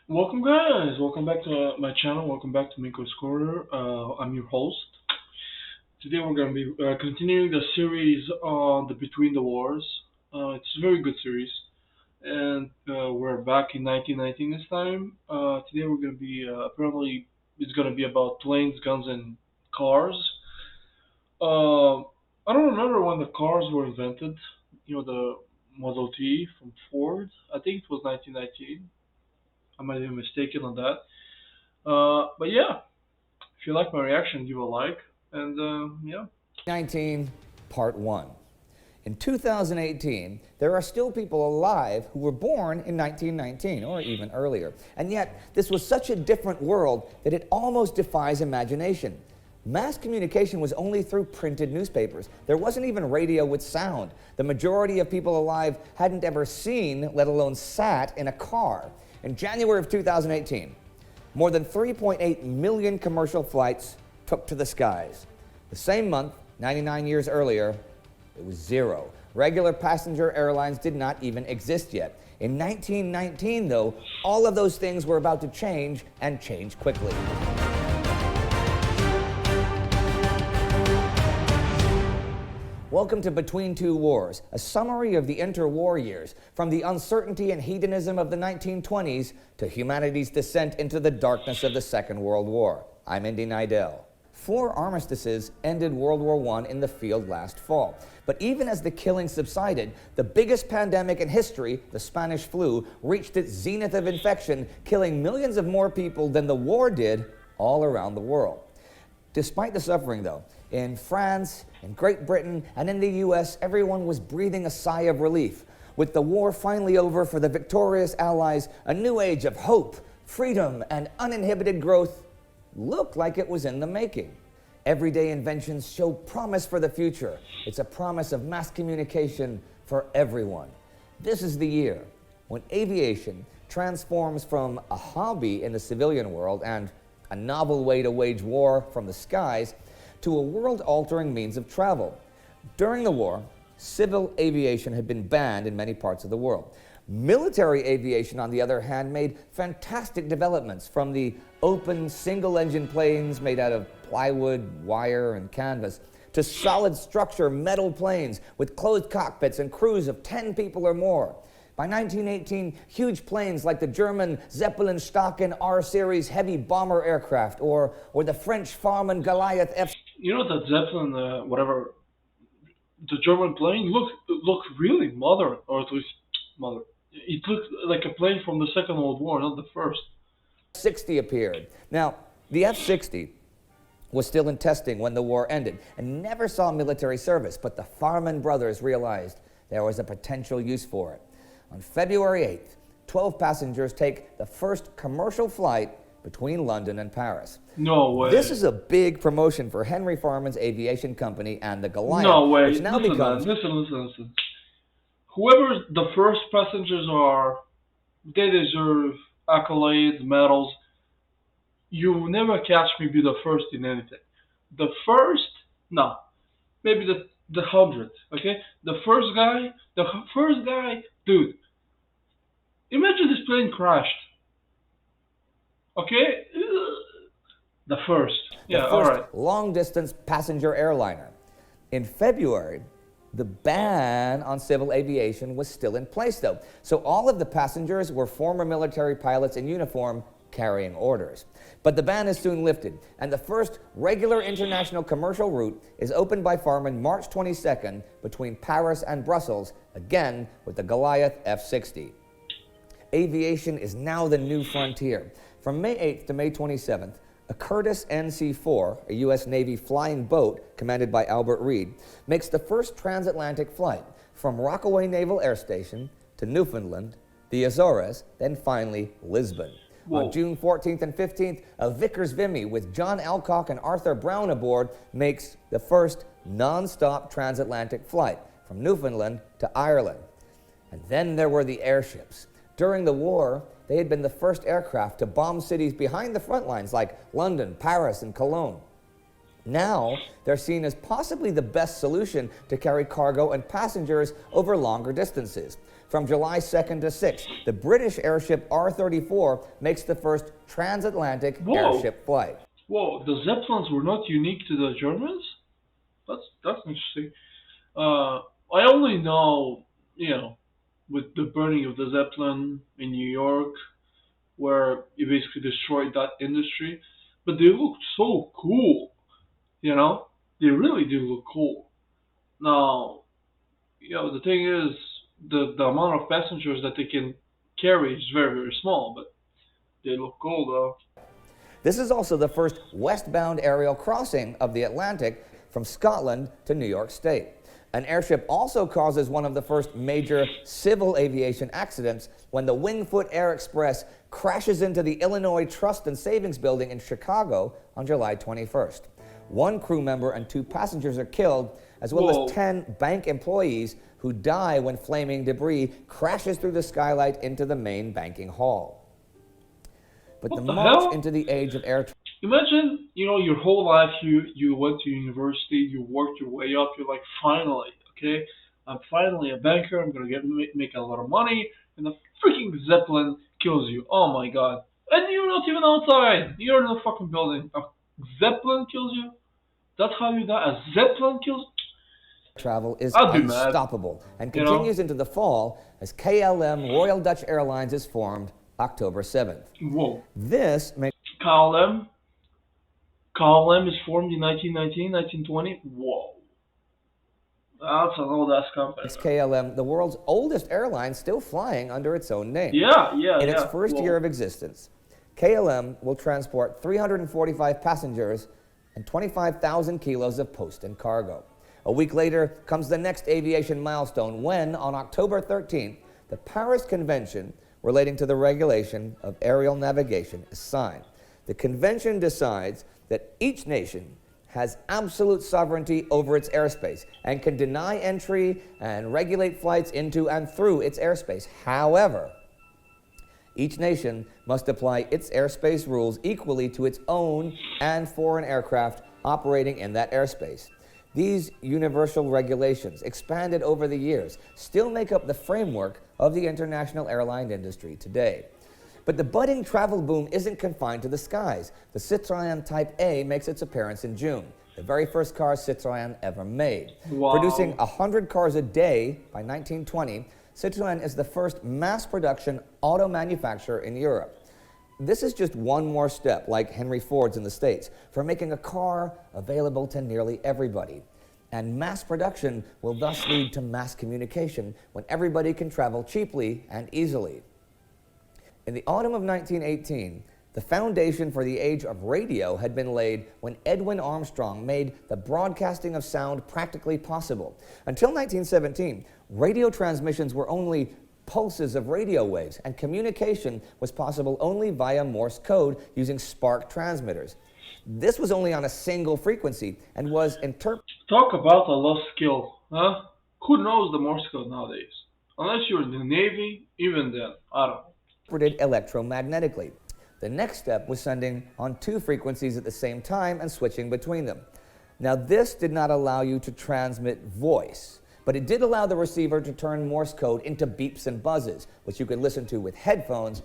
Welcome, guys. Welcome back to my channel. Welcome back to Minko's Corner. I'm your host. Today we're going to be continuing the series on the Between the Wars. It's a very good series, and we're back in 1919 this time. Today we're going to be apparently it's going to be about planes, guns, and cars. Uh, I don't remember when the cars were invented. The Model T from Ford. I think it was 1919. I might be mistaken on that. But yeah, if you like my reaction, give a like. And yeah. 19, Part 1. In 2018, there are still people alive who were born in 1919 or even earlier. And yet, this was such a different world that it almost defies imagination. Mass communication was only through printed newspapers. There wasn't even radio with sound. The majority of people alive hadn't ever seen, let alone sat, in a car. In January of 2018, more than 3.8 million commercial flights took to the skies. The same month, 99 years earlier, it was zero. Regular passenger airlines did not even exist yet. In 1919, though, all of those things were about to change, and change quickly. Welcome to Between Two Wars, a summary of the interwar years, from the uncertainty and hedonism of the 1920s to humanity's descent into the darkness of the Second World War. I'm Indy Nidell. 4 armistices ended World War I in the field last fall. But even as the killing subsided, the biggest pandemic in history, the Spanish flu, reached its zenith of infection, killing millions of more people than the war did all around the world. Despite the suffering, though, in France, in Great Britain, and in the US, everyone was breathing a sigh of relief. With the war finally over for the victorious Allies, a new age of hope, freedom, and uninhibited growth looked like it was in the making. Everyday inventions show promise for the future. It's a promise of mass communication for everyone. This is the year when aviation transforms from a hobby in the civilian world and a novel way to wage war from the skies to a world-altering means of travel. During the war, civil aviation had been banned in many parts of the world. Military aviation, on the other hand, made fantastic developments, from the open single-engine planes made out of plywood, wire, and canvas, to solid structure metal planes with closed cockpits and crews of 10 people or more. By 1918, huge planes like the German Zeppelin-Staaken R-Series heavy bomber aircraft or the French Farman Goliath F. You know that Zeppelin, whatever, the German plane looked really modern, or at least modern. It looked like a plane from the Second World War, not the first. 60 appeared. Now, the F-60 was still in testing when the war ended and never saw military service, but the Farman brothers realized there was a potential use for it. On February 8th, 12 passengers take the first commercial flight between London and Paris. No way. This is a big promotion for Henry Farman's aviation company and the Goliath, No way. which now becomes... Listen. Whoever the first passengers are, they deserve accolades, medals. You will never catch me be the first in anything. The first, no. Maybe the 100th, okay? The first guy, dude. Imagine this plane crashed. Okay? The first. Yeah, the all first right. long-distance passenger airliner. In February, the ban on civil aviation was still in place, though. So all of the passengers were former military pilots in uniform carrying orders. But the ban is soon lifted, and the first regular international commercial route is opened by Farman March 22nd between Paris and Brussels, again with the Goliath F-60. Aviation is now the new frontier. From May 8th to May 27th, a Curtiss NC-4, a U.S. Navy flying boat commanded by Albert Reed, makes the first transatlantic flight from Rockaway Naval Air Station to Newfoundland, the Azores, then finally Lisbon. Whoa. On June 14th and 15th, a Vickers Vimy with John Alcock and Arthur Brown aboard makes the first non-stop transatlantic flight from Newfoundland to Ireland. And then there were the airships. During the war, they had been the first aircraft to bomb cities behind the front lines like London, Paris, and Cologne. Now, they're seen as possibly the best solution to carry cargo and passengers over longer distances. From July 2nd to 6th, the British airship R-34 makes the first transatlantic Whoa. airship flight. Whoa, the Zeppelins were not unique to the Germans? That's interesting. I only know, with the burning of the Zeppelin in New York, where it basically destroyed that industry. But they look so cool, you know? They really do look cool. Now, the thing is, the amount of passengers that they can carry is very, very small, but they look cool though. This is also the first westbound aerial crossing of the Atlantic from Scotland to New York State. An airship also causes one of the first major civil aviation accidents when the Wingfoot Air Express crashes into the Illinois Trust and Savings Building in Chicago on July 21st. One crew member and 2 passengers are killed, as well as 10 bank employees who die when flaming debris crashes through the skylight into the main banking hall. But What the the march hell? into the age of air Imagine, your whole life you went to university, you worked your way up, you're like, finally, okay, I'm finally a banker, I'm gonna make a lot of money, and the freaking Zeppelin kills you. Oh my god. And you're not even outside. You're in a fucking building. A Zeppelin kills you? That's how you die? A Zeppelin kills? travel is I'd be mad. unstoppable and You know? continues into the fall as KLM Royal Dutch Airlines is formed October 7th. Whoa. This makes KLM? KLM is formed in 1919, 1920? Whoa. That's an old ass company. KLM the world's oldest airline still flying under its own name. Yeah. In its first Whoa. year of existence, KLM will transport 345 passengers and 25,000 kilos of post and cargo. A week later comes the next aviation milestone when, on October 13th, the Paris Convention relating to the regulation of aerial navigation is signed. The convention decides that each nation has absolute sovereignty over its airspace and can deny entry and regulate flights into and through its airspace. However, each nation must apply its airspace rules equally to its own and foreign aircraft operating in that airspace. These universal regulations, expanded over the years, still make up the framework of the international airline industry today. But the budding travel boom isn't confined to the skies. The Citroen Type A makes its appearance in June, the very first car Citroen ever made. Wow. Producing 100 cars a day by 1920, Citroen is the first mass production auto manufacturer in Europe. This is just one more step, like Henry Ford's in the States, for making a car available to nearly everybody. And mass production will thus lead to mass communication when everybody can travel cheaply and easily. In the autumn of 1918, the foundation for the age of radio had been laid when Edwin Armstrong made the broadcasting of sound practically possible. Until 1917, radio transmissions were only pulses of radio waves, and communication was possible only via Morse code using spark transmitters. This was only on a single frequency and was Talk about a lost skill, huh? Who knows the Morse code nowadays? Unless you're in the Navy, even then, I don't know. interpreted electromagnetically. The next step was sending on 2 frequencies at the same time and switching between them. Now, this did not allow you to transmit voice, but it did allow the receiver to turn Morse code into beeps and buzzes, which you could listen to with headphones,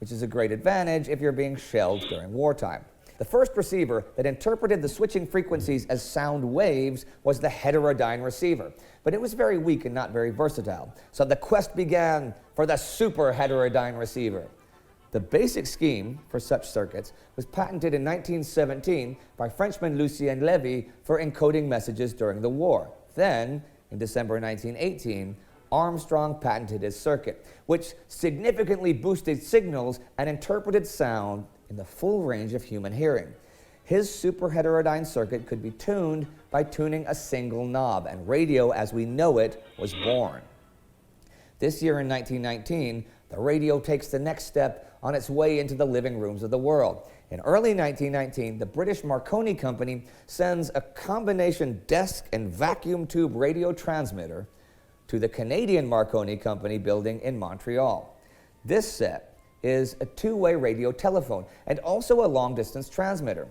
which is a great advantage if you're being shelled during wartime. The first receiver that interpreted the switching frequencies as sound waves was the Heterodyne receiver, but it was very weak and not very versatile. So the quest began for the super Heterodyne receiver. The basic scheme for such circuits was patented in 1917 by Frenchman Lucien Levy for encoding messages during the war. Then, in December 1918, Armstrong patented his circuit, which significantly boosted signals and interpreted sound in the full range of human hearing. His super heterodyne circuit could be tuned by tuning a single knob, and radio as we know it was born. This year in 1919, the radio takes the next step on its way into the living rooms of the world. In early 1919, the British Marconi Company sends a combination desk and vacuum tube radio transmitter to the Canadian Marconi Company building in Montreal. This set is a 2-way radio telephone and also a long-distance transmitter.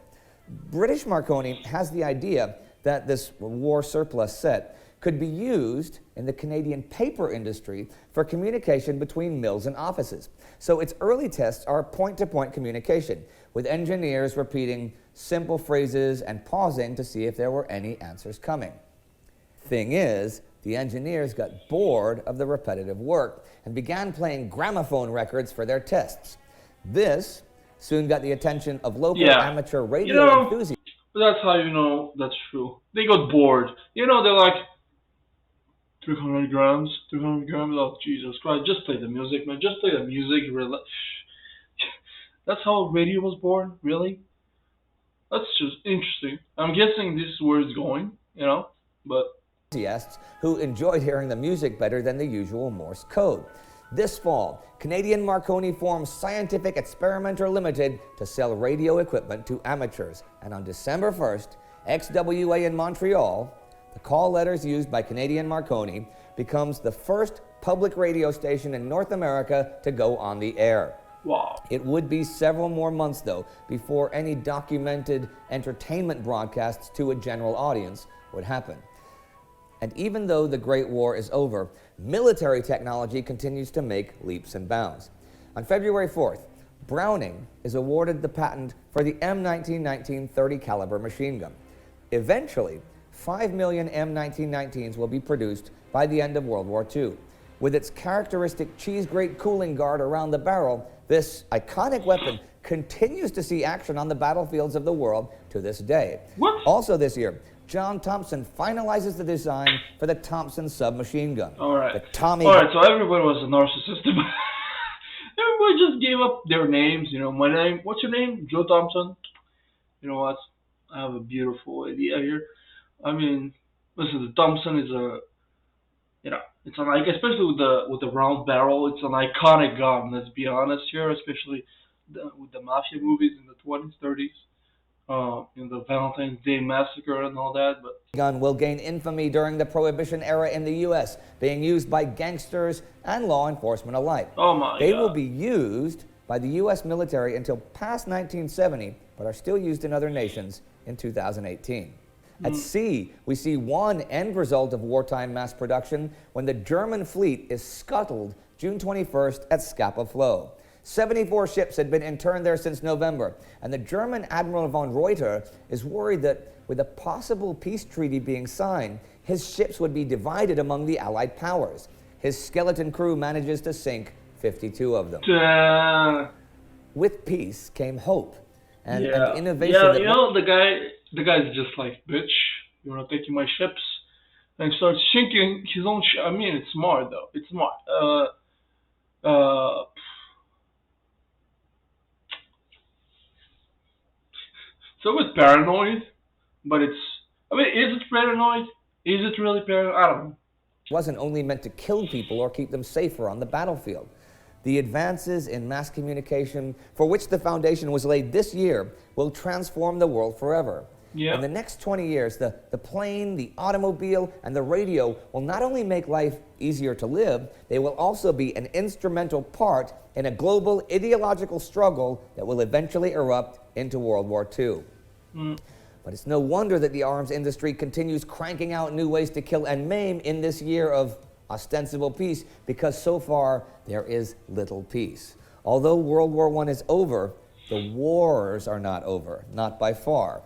British Marconi has the idea that this war surplus set could be used in the Canadian paper industry for communication between mills and offices. So its early tests are point-to-point communication, with engineers repeating simple phrases and pausing to see if there were any answers coming. Thing is, the engineers got bored of the repetitive work and began playing gramophone records for their tests. This soon got the attention of local Yeah. amateur You radio know, enthusiasts. that's how you know that's true. They got bored. They're like 300 grams, 300 grams. Oh, Jesus Christ! Just play the music, man. Just play the music. That's how radio was born. Really? That's just interesting. I'm guessing this is where it's going. But Who enjoyed hearing the music better than the usual Morse code. This fall, Canadian Marconi formed Scientific Experimenter Limited to sell radio equipment to amateurs. And on December 1st, XWA in Montreal, the call letters used by Canadian Marconi, becomes the first public radio station in North America to go on the air. wow. It would be several more months, though, before any documented entertainment broadcasts to a general audience would happen. And even though the Great War is over, military technology continues to make leaps and bounds. On February 4th, Browning is awarded the patent for the M1919 30 caliber machine gun. Eventually, 5 million M1919s will be produced by the end of World War II. With its characteristic cheese grate cooling guard around the barrel, this iconic weapon continues to see action on the battlefields of the world to this day. What? Also this year, John Thompson finalizes the design for the Thompson Submachine Gun. All right. The Tommy. All right. So everybody was a narcissist. Everybody just gave up their names. My name. What's your name? Joe Thompson. You know what? I have a beautiful idea here. I mean, listen. The Thompson is it's especially with the round barrel. It's an iconic gun. Let's be honest here, especially with the mafia movies in the 20s, 30s. The Valentine's Day Massacre and all that, but Gun will gain infamy during the Prohibition era in the U.S., being used by gangsters and law enforcement alike. oh my They God. will be used by the U.S. military until past 1970, but are still used in other nations in 2018. At sea, we see one end result of wartime mass production when the German fleet is scuttled June 21st at Scapa Flow. 74 ships had been interned there since November, and the German Admiral von Reuter is worried that with a possible peace treaty being signed, his ships would be divided among the Allied powers. His skeleton crew manages to sink 52 of them. With peace came hope and innovation. Yeah, that the guy's just like, bitch, you're not taking my ships, and starts sinking his own ship. I mean, it's smart though. It's smart. So it's paranoid, but is it paranoid? Is it really paranoid? I don't know. wasn't only meant to kill people or keep them safer on the battlefield. The advances in mass communication, for which the foundation was laid this year, will transform the world forever. Yeah. In the next 20 years, the plane, the automobile, and the radio will not only make life easier to live, they will also be an instrumental part in a global ideological struggle that will eventually erupt into World War II. But it's no wonder that the arms industry continues cranking out new ways to kill and maim in this year of ostensible peace, because so far there is little peace. Although World War I is over, the wars are not over, not by far.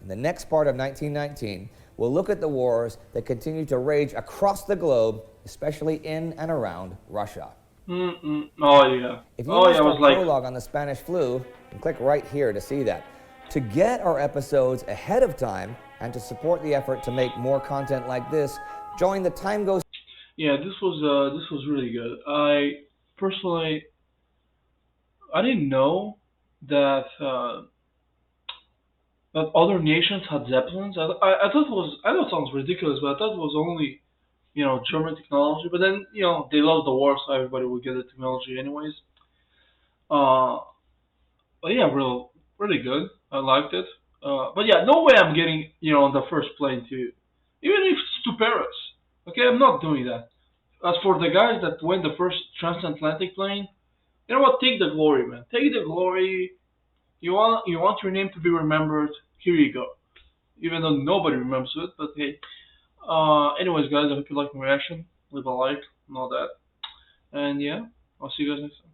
In the next part of 1919, we'll look at the wars that continue to rage across the globe, especially in and around Russia. Oh yeah. If you Oh missed yeah. I our was like, prologue on the Spanish flu, you can click right here to see that. To get our episodes ahead of time and to support the effort to make more content like this, join the Time Goes. yeah, this was really good. I personally, I didn't know that that other nations had zeppelins. I thought I know it sounds ridiculous, but I thought it was only German technology. But then they lost the war, so everybody would get the technology anyways. But yeah, really good. I liked it. But yeah, no way I'm getting the first plane to, even if it's to Paris. Okay, I'm not doing that. As for the guys that went the first transatlantic plane, you know what? Take the glory, man. Take the glory. You want your name to be remembered. Here you go. Even though nobody remembers it, but hey, Anyways, guys, I hope you liked my reaction. Leave a like and all that. And yeah, I'll see you guys next time.